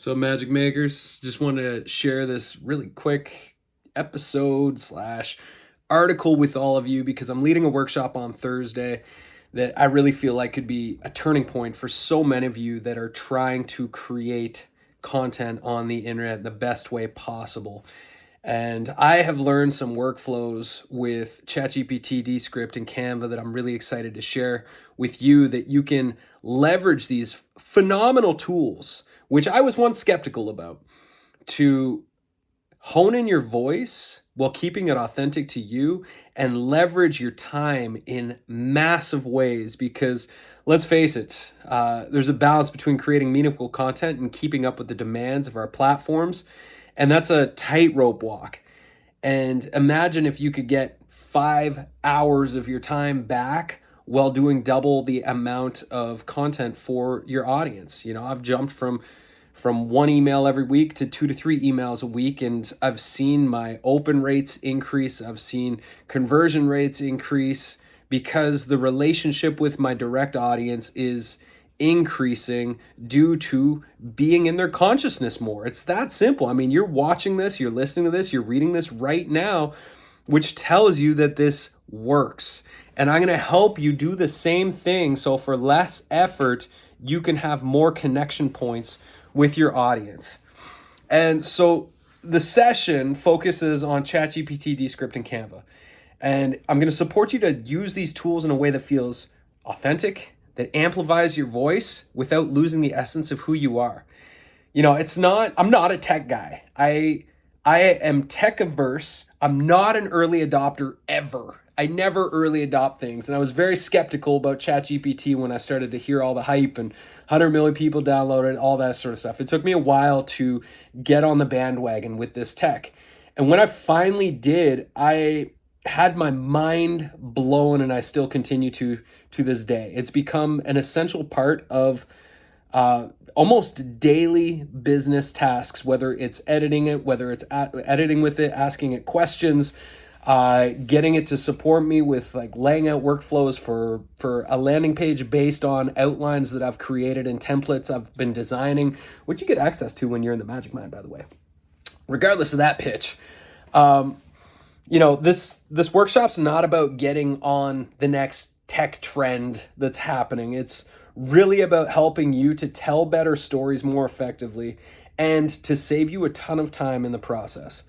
So, Magic Makers, just want to share this really quick episode slash article with all of you because I'm leading a workshop on Thursday that I really feel like could be a turning point for so many of you that are trying to create content on the internet the best way possible. And I have learned some workflows with ChatGPT, Descript, and Canva that I'm really excited to share with you that you can leverage these phenomenal tools, which I was once skeptical about, to hone in your voice while keeping it authentic to you and leverage your time in massive ways. Because let's face it, there's a balance between creating meaningful content and keeping up with the demands of our platforms. And that's a tightrope walk. And imagine if you could get 5 hours of your time back while doing double the amount of content for your audience. You know, I've jumped from one email every week to 2 to 3 emails a week, and I've seen my open rates increase. I've seen conversion rates increase because the relationship with my direct audience is increasing due to being in their consciousness more. It's that simple. I mean, you're watching this, you're listening to this, you're reading this right now, which tells you that this works. And I'm going to help you do the same thing. So for less effort, you can have more connection points with your audience. And so the session focuses on ChatGPT, Descript, and Canva. And I'm going to support you to use these tools in a way that feels authentic, that amplifies your voice without losing the essence of who you are. You know, I'm not a tech guy. I am tech averse. I'm not an early adopter ever. I never early adopt things. And I was very skeptical about ChatGPT when I started to hear all the hype and 100 million people downloaded, all that sort of stuff. It took me a while to get on the bandwagon with this tech. And when I finally did, I had my mind blown, and I still continue to this day. It's become an essential part of almost daily business tasks, whether it's editing it, whether it's editing with it, asking it questions, getting it to support me with like laying out workflows for a landing page based on outlines that I've created and templates I've been designing, which you get access to when you're in the Magic Mind, by the way. Regardless of that pitch, you know, this workshop's not about getting on the next tech trend that's happening. It's really about helping you to tell better stories more effectively and to save you a ton of time in the process.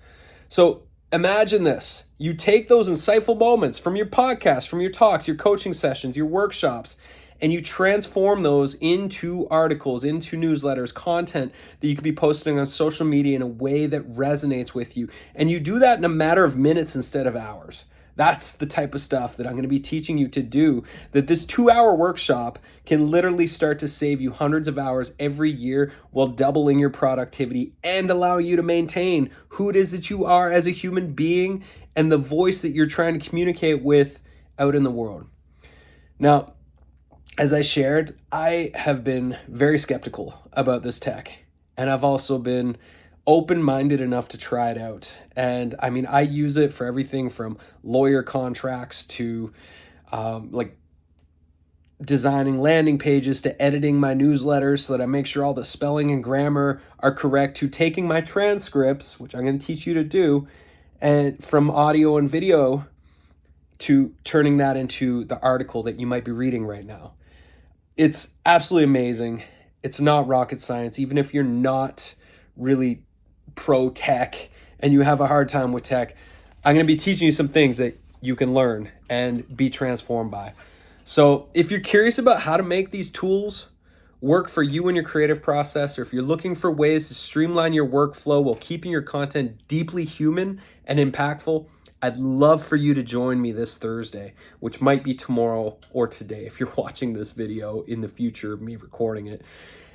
So imagine this. You take those insightful moments from your podcast, from your talks, your coaching sessions, your workshops, and you transform those into articles, into newsletters, content that you could be posting on social media in a way that resonates with you. And you do that in a matter of minutes instead of hours. That's the type of stuff that I'm going to be teaching you to do, that this 2-hour workshop can literally start to save you hundreds of hours every year while doubling your productivity and allowing you to maintain who it is that you are as a human being and the voice that you're trying to communicate with out in the world. Now, as I shared, I have been very skeptical about this tech, and I've also been open-minded enough to try it out. And I mean, I use it for everything from lawyer contracts to like designing landing pages to editing my newsletters so that I make sure all the spelling and grammar are correct, to taking my transcripts, which I'm going to teach you to do, and from audio and video to turning that into the article that you might be reading right now. It's absolutely amazing. It's not rocket science. Even if you're not really pro tech and you have a hard time with tech, I'm going to be teaching you some things that you can learn and be transformed by. So if you're curious about how to make these tools work for you in your creative process, or if you're looking for ways to streamline your workflow while keeping your content deeply human and impactful, I'd love for you to join me this Thursday, which might be tomorrow or today if you're watching this video in the future of me recording it.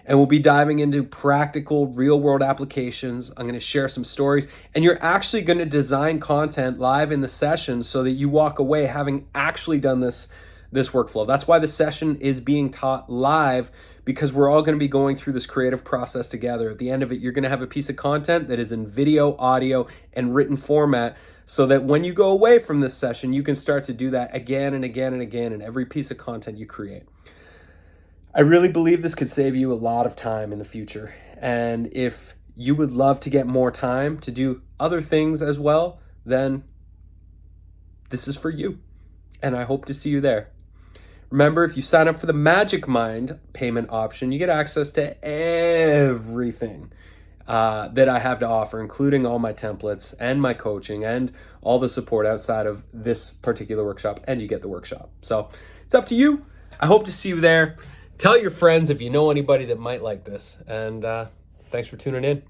And we'll be diving into practical real-world applications. I'm going to share some stories, and you're actually going to design content live in the session so that you walk away having actually done this workflow. That's why the session is being taught live, because we're all going to be going through this creative process together. At the end of it, you're going to have a piece of content that is in video, audio, and written format, so that when you go away from this session, you can start to do that again and again and again in every piece of content you create. I really believe this could save you a lot of time in the future. And if you would love to get more time to do other things as well, then this is for you. And I hope to see you there. Remember, if you sign up for the Magic Mind payment option, you get access to everything that I have to offer, including all my templates and my coaching and all the support outside of this particular workshop, and you get the workshop. So it's up to you. I hope to see you there. Tell your friends if you know anybody that might like this, and thanks for tuning in.